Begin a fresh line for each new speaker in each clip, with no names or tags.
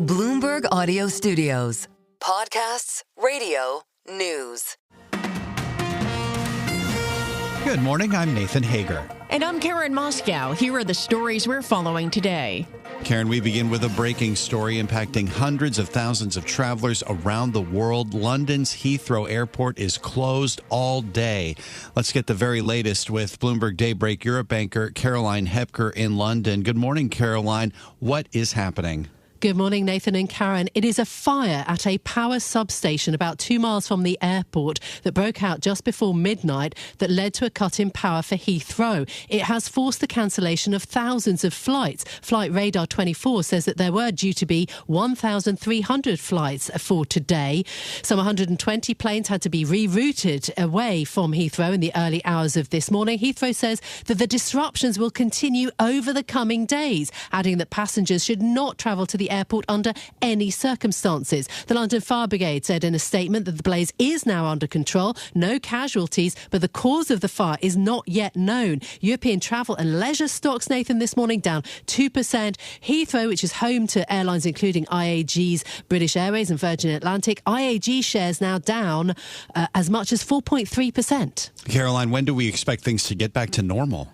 Bloomberg Audio Studios. Podcasts, radio, news.
Good morning, I'm Nathan Hager.
And I'm Karen Moscow. Here are the stories we're following today.
Karen, we begin with a breaking story impacting hundreds of thousands of travelers around the world. London's Heathrow Airport is closed all day. Let's get the very latest with Bloomberg Daybreak Europe anchor Caroline Hepker in London. Good morning, Caroline. What is happening?
Good morning, Nathan and Karen. It is a fire at a power substation about 2 miles from the airport that broke out just before midnight that led to a cut in power for Heathrow. It has forced the cancellation of thousands of flights. Flight Radar 24 says that there were due to be 1,300 flights for today. Some 120 planes had to be rerouted away from Heathrow in the early hours of this morning. Heathrow says that the disruptions will continue over the coming days, adding that passengers should not travel to the airport under any circumstances. The London Fire Brigade said in a statement that the blaze is now under control, no casualties, but the cause of the fire is not yet known. European travel and leisure stocks, Nathan, this morning down 2%. Heathrow, which is home to airlines including IAG's British Airways and Virgin Atlantic, IAG shares now down as much as 4.3%.
Caroline, when do we expect things to get back to normal?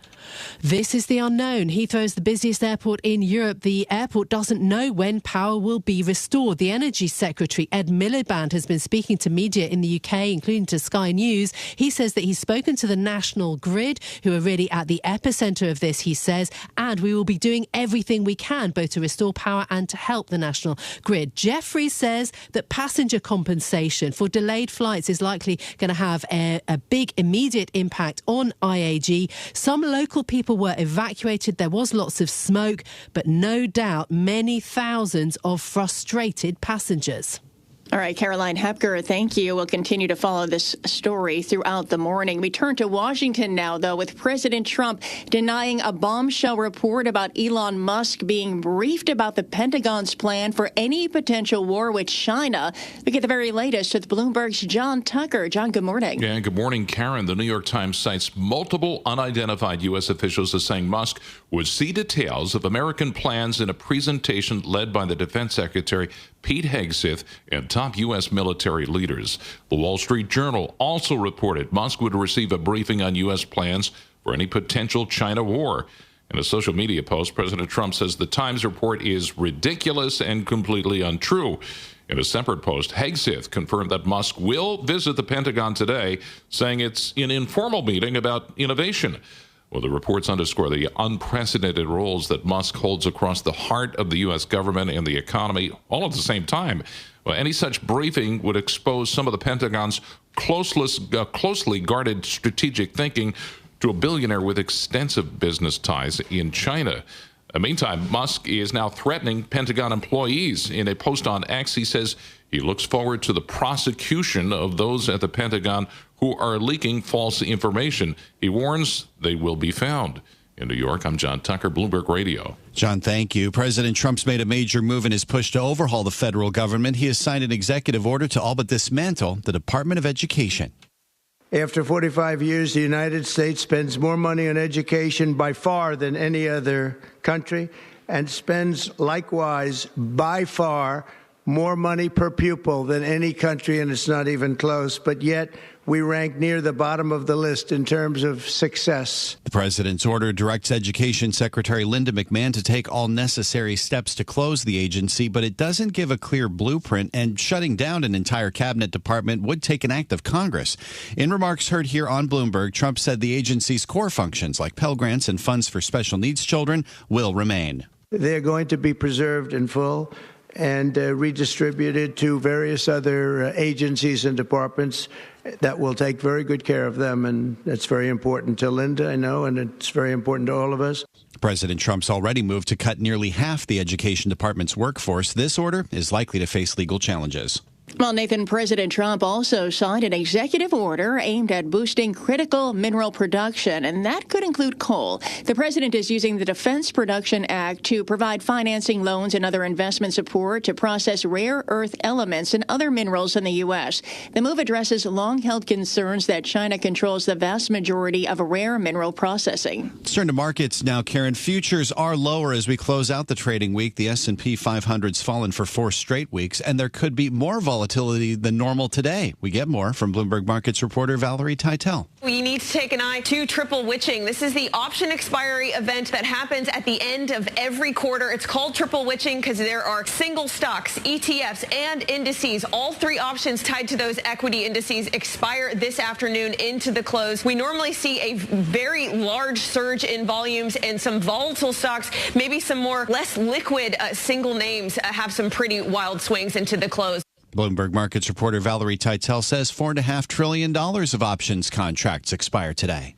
This is the unknown. Heathrow is the busiest airport in Europe. The airport doesn't know when power will be restored. The Energy Secretary, Ed Miliband, has been speaking to media in the UK, including to Sky News. He says that he's spoken to the National Grid, who are really at the epicenter of this, he says, and we will be doing everything we can, both to restore power and to help the National Grid. Jeffrey says that passenger compensation for delayed flights is likely going to have a big immediate impact on IAG. Some local people were evacuated. There was lots of smoke, but no doubt many thousands of frustrated passengers.
All right, Caroline Hepker, thank you. We'll continue to follow this story throughout the morning. We turn to Washington now, though, with President Trump denying a bombshell report about Elon Musk being briefed about the Pentagon's plan for any potential war with China. We get the very latest with Bloomberg's John Tucker. John, good morning.
Yeah, good morning, Karen. The New York Times cites multiple unidentified U.S. officials as saying Musk would see details of American plans in a presentation led by the Defense Secretary Pete Hegseth and top U.S. military leaders. The Wall Street Journal also reported Musk would receive a briefing on U.S. plans for any potential China war. In a social media post, President Trump says the Times report is ridiculous and completely untrue. In a separate post, Hegseth confirmed that Musk will visit the Pentagon today, saying it's an informal meeting about innovation. Well, the reports underscore the unprecedented roles that Musk holds across the heart of the U.S. government and the economy all at the same time. Well, any such briefing would expose some of the Pentagon's closely guarded strategic thinking to a billionaire with extensive business ties in China. Meantime, Musk is now threatening Pentagon employees. In a post on X, he says he looks forward to the prosecution of those at the Pentagon who are leaking false information. He warns they will be found. In New York, I'm John Tucker, Bloomberg Radio.
John, thank you. President Trump's made a major move in his push to overhaul the federal government. He has signed an executive order to all but dismantle the Department of Education.
After 45 years, the United States spends more money on education by far than any other country, and spends likewise by far more money per pupil than any country, and it's not even close. But yet we rank near the bottom of the list in terms of success.
The president's order directs Education Secretary Linda McMahon to take all necessary steps to close the agency, but it doesn't give a clear blueprint, and shutting down an entire cabinet department would take an act of Congress. In remarks heard here on Bloomberg, Trump said the agency's core functions like Pell Grants and funds for special needs children will remain.
They're going to be preserved in full and redistributed to various other agencies and departments that will take very good care of them. And that's very important to Linda, I know, and it's very important to all of us.
President Trump's already moved to cut nearly half the Education Department's workforce. This order is likely to face legal challenges.
Well, Nathan, President Trump also signed an executive order aimed at boosting critical mineral production, and that could include coal. The president is using the Defense Production Act to provide financing, loans, and other investment support to process rare earth elements and other minerals in the U.S. The move addresses long-held concerns that China controls the vast majority of rare mineral processing.
Let's turn to markets now, Karen. Futures are lower as we close out the trading week. The S&P 500's fallen for 4 straight weeks, and there could be more volatility than normal today. We get more from Bloomberg Markets reporter Valerie Teitel.
We need to take an eye to triple witching. This is the option expiry event that happens at the end of every quarter. It's called triple witching because there are single stocks, ETFs, and indices. All 3 options tied to those equity indices expire this afternoon into the close. We normally see a very large surge in volumes and some volatile stocks, maybe some more less liquid single names have some pretty wild swings into the close.
Bloomberg Markets reporter Valerie Teitel says $4.5 trillion of options contracts expire today.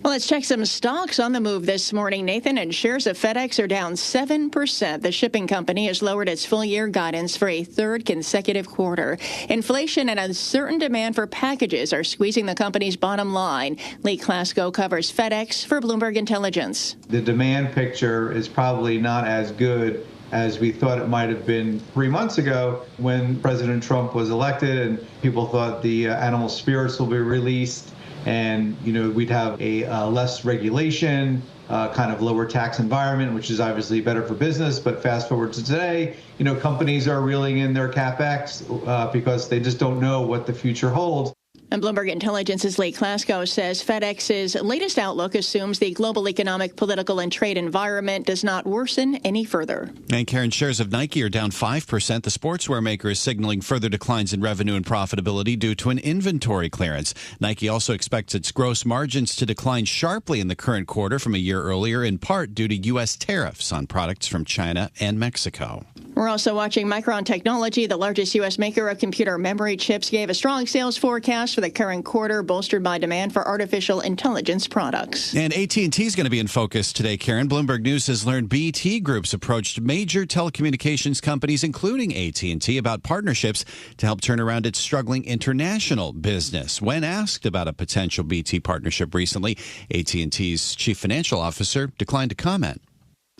Well, let's check some stocks on the move this morning, Nathan, and shares of FedEx are down 7%. The shipping company has lowered its full-year guidance for a 3rd consecutive quarter. Inflation and uncertain demand for packages are squeezing the company's bottom line. Lee Klasko covers FedEx for Bloomberg Intelligence.
The demand picture is probably not as good as we thought it might have been 3 months ago when President Trump was elected and people thought the animal spirits will be released and, we'd have a less regulation, kind of lower tax environment, which is obviously better for business. But fast forward to today, companies are reeling in their CapEx because they just don't know what the future holds.
And Bloomberg Intelligence's Lee Klasko says FedEx's latest outlook assumes the global economic, political, and trade environment does not worsen any further.
And Karen, shares of Nike are down 5%. The sportswear maker is signaling further declines in revenue and profitability due to an inventory clearance. Nike also expects its gross margins to decline sharply in the current quarter from a year earlier, in part due to U.S. tariffs on products from China and Mexico.
We're also watching Micron Technology, the largest U.S. maker of computer memory chips, gave a strong sales forecast for the current quarter, bolstered by demand for artificial intelligence products.
And AT&T is going to be in focus today, Karen. Bloomberg News has learned BT Group's approached major telecommunications companies, including AT&T, about partnerships to help turn around its struggling international business. When asked about a potential BT partnership recently, AT&T's chief financial officer declined to comment.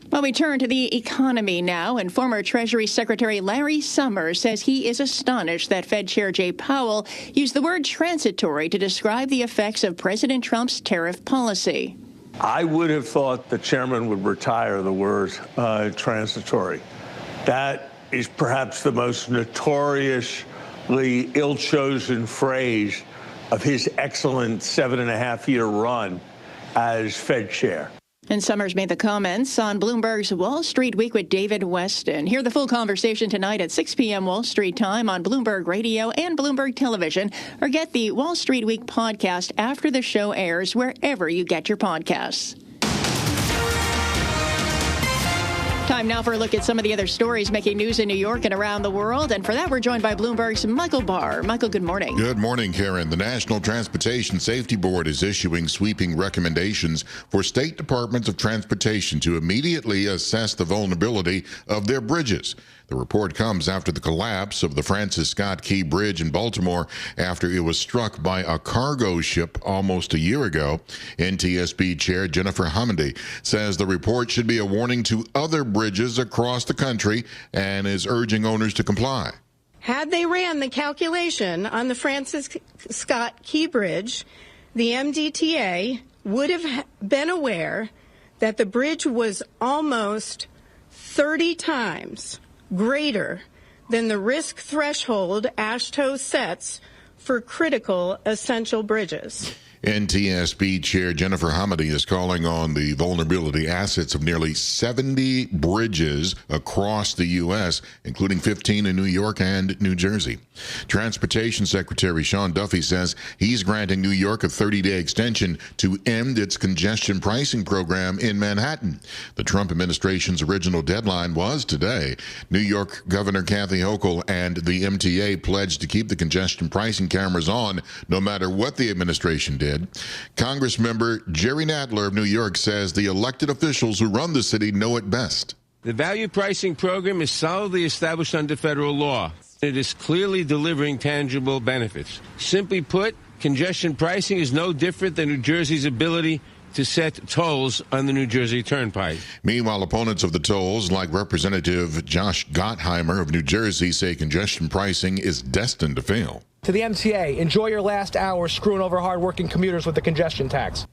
Well, we turn to the economy now, and former Treasury Secretary Larry Summers says he is astonished that Fed Chair Jay Powell used the word transitory to describe the effects of President Trump's tariff policy.
I would have thought the chairman would retire the word transitory. That is perhaps the most notoriously ill-chosen phrase of his excellent 7.5-year run as Fed chair.
And Summers made the comments on Bloomberg's Wall Street Week with David Weston. Hear the full conversation tonight at 6 p.m. Wall Street time on Bloomberg Radio and Bloomberg Television, or get the Wall Street Week podcast after the show airs wherever you get your podcasts. Time now for a look at some of the other stories making news in New York and around the world. And for that, we're joined by Bloomberg's Michael Barr. Michael, good morning.
Good morning, Karen. The National Transportation Safety Board is issuing sweeping recommendations for state departments of transportation to immediately assess the vulnerability of their bridges. The report comes after the collapse of the Francis Scott Key Bridge in Baltimore after it was struck by a cargo ship almost a year ago. NTSB Chair Jennifer Homendy says the report should be a warning to other bridges across the country and is urging owners to comply.
Had they ran the calculation on the Francis Scott Key Bridge, the MDTA would have been aware that the bridge was almost 30 times greater than the risk threshold AASHTO sets for critical essential bridges.
NTSB Chair Jennifer Homendy is calling on the vulnerability assets of nearly 70 bridges across the U.S., including 15 in New York and New Jersey. Transportation Secretary Sean Duffy says he's granting New York a 30-day extension to end its congestion pricing program in Manhattan. The Trump administration's original deadline was today. New York Governor Kathy Hochul and the MTA pledged to keep the congestion pricing cameras on no matter what the administration did. Congressmember Jerry Nadler of New York says the elected officials who run the city know it best.
The value pricing program is solidly established under federal law. It is clearly delivering tangible benefits. Simply put, congestion pricing is no different than New Jersey's ability to set tolls on the New Jersey Turnpike.
Meanwhile, opponents of the tolls, like Representative Josh Gottheimer of New Jersey, say congestion pricing is destined to fail.
To the MTA, enjoy your last hour screwing over hardworking commuters with the congestion tax.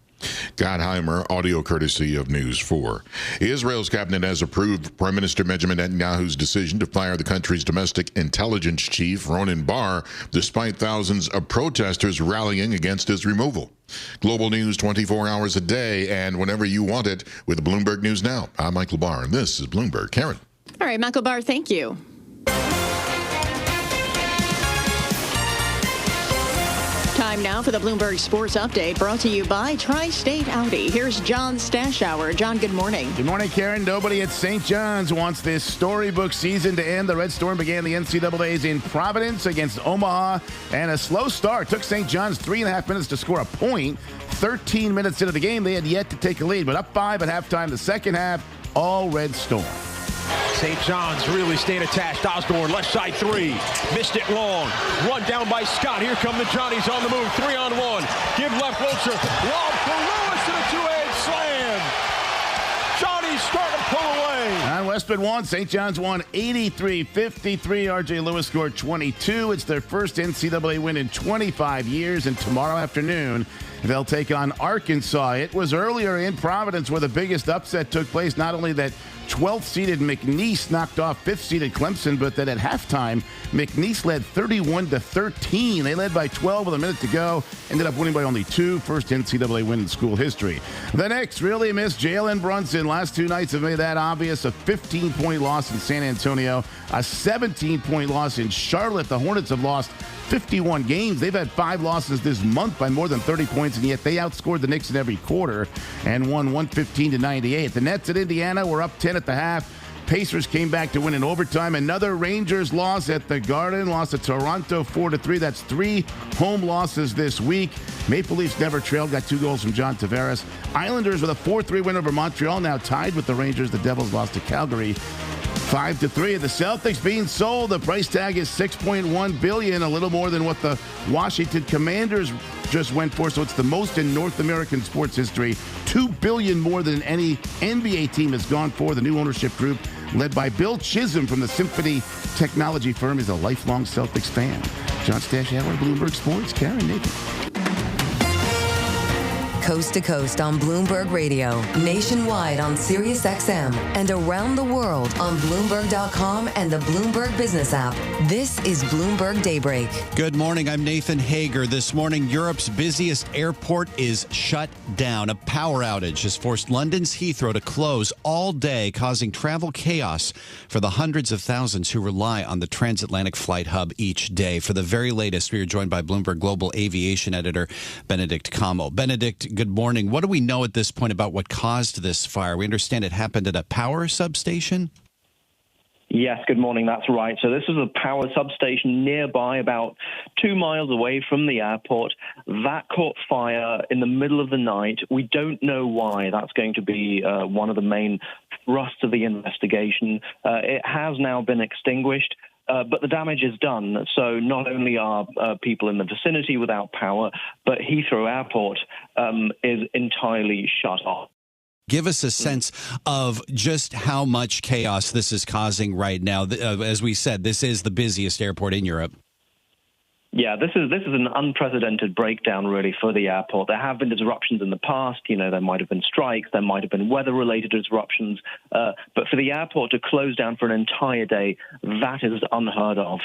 Gottheimer, audio courtesy of News 4. Israel's cabinet has approved Prime Minister Benjamin Netanyahu's decision to fire the country's domestic intelligence chief, Ronen Bar, despite thousands of protesters rallying against his removal. Global news 24 hours a day and whenever you want it with Bloomberg News Now. I'm Michael Barr, and this is Bloomberg. Karen.
All right, Michael Barr, thank you. Time now for the Bloomberg Sports Update, brought to you by Tri-State Audi. Here's John Stashower. John, good morning.
Good morning, Karen. Nobody at St. John's wants this storybook season to end. The Red Storm began the NCAAs in Providence against Omaha, and a slow start took St. John's 3.5 minutes to score a point. 13 minutes into the game, they had yet to take a lead, but up 5 at halftime. The second half, all Red Storm.
St. John's really staying attached. Osborne, left side 3. Missed it long. Run down by Scott. Here come the Johnnies on the move. 3-on-1. Give left Wiltshire. Lob for Lewis and a two-handed slam. Johnnies start to pull away.
And Westwood won. St. John's won 83-53. R.J. Lewis scored 22. It's their first NCAA win in 25 years. And tomorrow afternoon, they'll take on Arkansas. It was earlier in Providence where the biggest upset took place. Not only that 12th-seeded McNeese knocked off 5th-seeded Clemson, but that at halftime, McNeese led 31-13. They led by 12 with a minute to go. Ended up winning by only 2. First NCAA win in school history. The Knicks really missed Jalen Brunson. Last 2 nights have made that obvious. A 15-point loss in San Antonio. A 17-point loss in Charlotte. The Hornets have lost 51 games. They've had 5 losses this month by more than 30 points, and yet they outscored the Knicks in every quarter and won 115-98. The Nets at Indiana were up 10 at the half. Pacers came back to win in overtime. Another Rangers loss at the Garden, lost to Toronto 4-3. That's 3 home losses this week. Maple Leafs never trailed, got 2 goals from John Tavares. Islanders with a 4-3 win over Montreal, now tied with the Rangers. The Devils lost to Calgary 5-3. The Celtics being sold. The price tag is $6.1 billion, a little more than what the Washington Commanders just went for. So it's the most in North American sports history. $2 billion more than any NBA team has gone for. The new ownership group, led by Bill Chisholm from the Symphony Technology firm, is a lifelong Celtics fan. John Stashower, Bloomberg Sports. Karen, Nathan.
Coast to coast on Bloomberg Radio, nationwide on Sirius XM, and around the world on Bloomberg.com and the Bloomberg Business app. This is Bloomberg Daybreak.
Good morning. I'm Nathan Hager. This morning, Europe's busiest airport is shut down. A power outage has forced London's Heathrow to close all day, causing travel chaos for the hundreds of thousands who rely on the transatlantic flight hub each day. For the very latest, we are joined by Bloomberg Global Aviation Editor Benedict Camo. Benedict, good morning. What do we know at this point about what caused this fire? We understand it happened at a power substation?
Yes, good morning. That's right. So this is a power substation nearby, about 2 miles away from the airport. That caught fire in the middle of the night. We don't know why. That's going to be one of the main thrusts of the investigation. It has now been extinguished. But the damage is done. So not only are people in the vicinity without power, but Heathrow Airport is entirely shut off.
Give us a sense of just how much chaos this is causing right now. As we said, this is the busiest airport in Europe.
Yeah, this is an unprecedented breakdown, really, for the airport. There have been disruptions in the past. You know, there might have been strikes, there might have been weather-related disruptions. But for the airport to close down for an entire day, that is unheard of.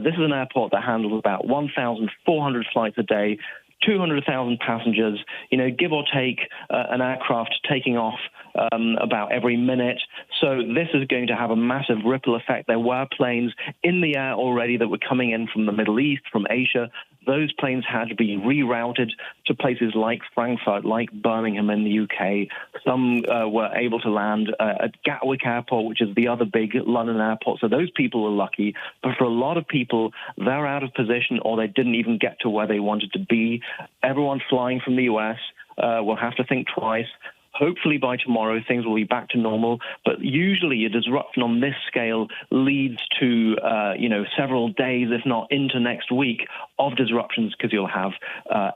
This is an airport that handles about 1,400 flights a day, 200,000 passengers, you know, give or take an aircraft taking off about every minute. So this is going to have a massive ripple effect. There were planes in the air already that were coming in from the Middle East, from Asia. Those planes had to be rerouted to places like Frankfurt, like Birmingham in the UK. Some were able to land at Gatwick Airport, which is the other big London airport. So those people were lucky. But for a lot of people, they're out of position or they didn't even get to where they wanted to be. Everyone flying from the US will have to think twice. Hopefully by tomorrow, things will be back to normal. But usually a disruption on this scale leads to, several days, if not into next week, of disruptions, because you'll have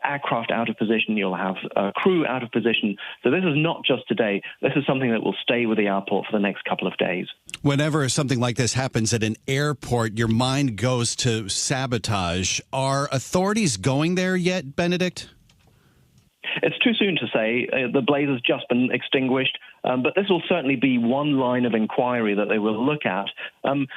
aircraft out of position, you'll have crew out of position. So this is not just today. This is something that will stay with the airport for the next couple of days.
Whenever something like this happens at an airport, your mind goes to sabotage. Are authorities going there yet, Benedict?
It's too soon to say. The blaze has just been extinguished, but this will certainly be one line of inquiry that they will look at.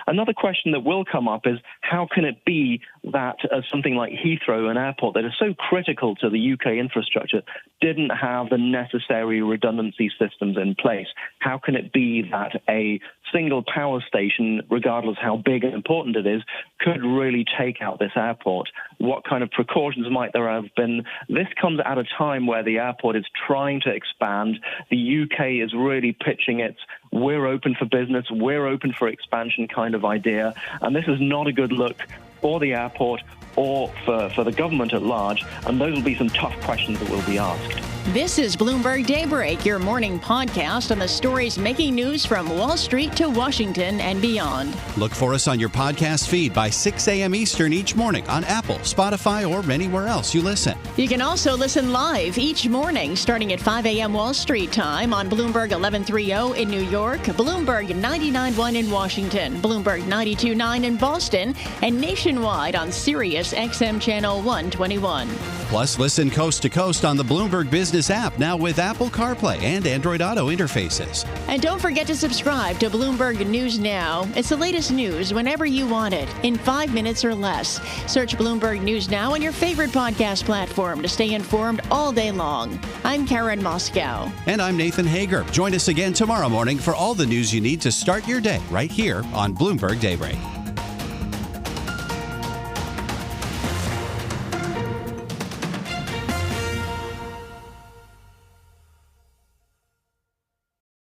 Another question that will come up is, how can it be that something like Heathrow, an airport that is so critical to the UK infrastructure, didn't have the necessary redundancy systems in place? How can it be that a single power station, regardless how big and important it is, could really take out this airport? What kind of precautions might there have been? This comes at a time where the airport is trying to expand. The UK is really pitching its "we're open for business, we're open for expansion" kind of idea. And this is not a good look for the airport or for the government at large. And those will be some tough questions that will be asked.
This is Bloomberg Daybreak, your morning podcast on the stories making news from Wall Street to Washington and beyond.
Look for us on your podcast feed by 6 a.m. Eastern each morning on Apple, Spotify, or anywhere else you listen.
You can also listen live each morning starting at 5 a.m. Wall Street time on Bloomberg 1130 in New York, Bloomberg 99.1 in Washington, Bloomberg 92.9 in Boston, and nationwide on Sirius XM Channel 121.
Plus, listen coast to coast on the Bloomberg Business app, now with Apple CarPlay and Android Auto interfaces.
And don't forget to subscribe to Bloomberg News Now. It's the latest news whenever you want it, in 5 minutes or less. Search Bloomberg News Now on your favorite podcast platform to stay informed all day long. I'm Karen Moscow.
And I'm Nathan Hager. Join us again tomorrow morning for all the news you need to start your day right here on Bloomberg Daybreak.